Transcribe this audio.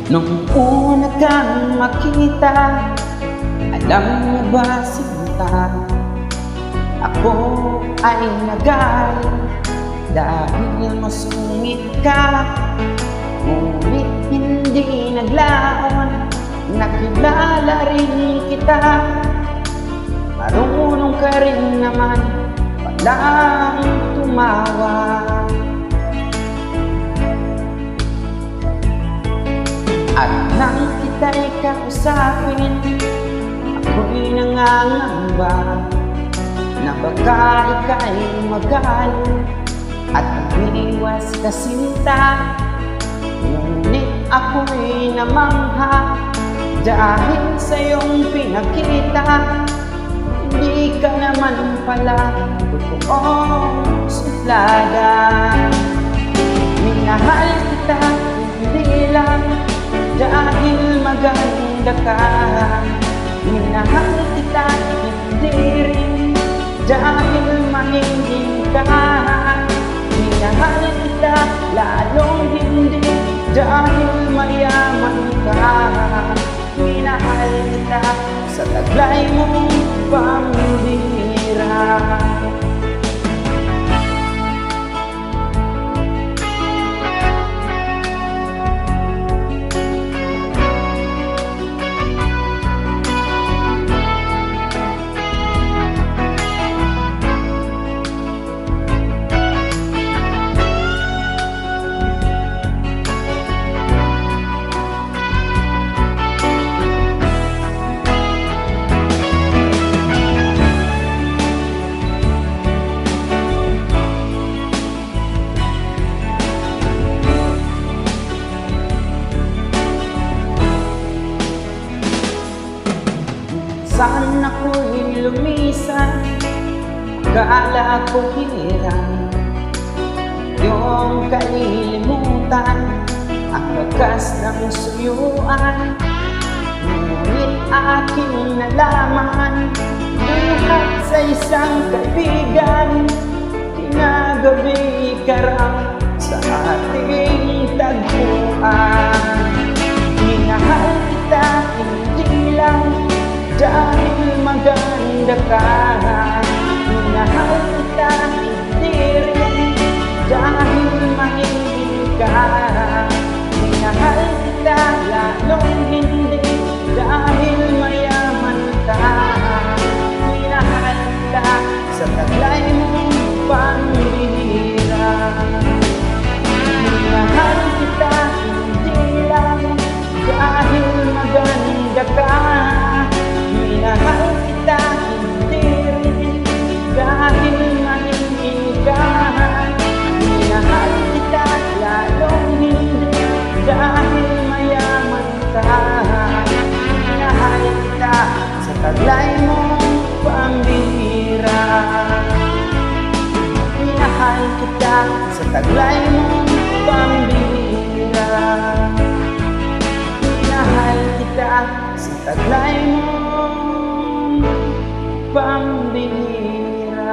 Nung una kang makita, alam mo ba sinta, ako ay nagalit dahil masungit ka. Ngunit hindi naglaon, nakilala rin kita. Marunong ka rin naman palang tumawa. At nang kita'y kausapin, ako'y nangangamba na baka ika'y magaling at umiwas ka sinta. Ngunit ako'y namangha dahil sa iyong pinakita. Hindi ka naman pala totoong suplada. Minahal kita hindi lang dahil maganda ka. Minahal kita hindi rin dahil mahingin ka. Minahal kita lalong hindi dahil mayaman ka. Minahal kita sa taglay mong pambihira. Saan ako'y lumisan, akala ko hirang iyong kalilimutan ang wagas ng suyuan. Ngunit aking nalaman, buhat sa isang kaibigan, kinagabi ka raw sa ating tagpuan. Minahal kita hindi lang dahil maganda ka. Minahal kita hindi rin dahil mahingin ka. Minahal kita lalong hindi dahil mayaman ka. Minahal kita sa taglay mong pambihira. Minahal kita hindi lang dahil maganda ka. Minahal kita hindi rin dahil mahingin ka. Minahal kita lalong hindi dahil mayaman ka. Minahal kita sa taglay mong pambihira. Minahal kita sa taglay mong pambihira. Minahal kita sa taglay mong pambihira.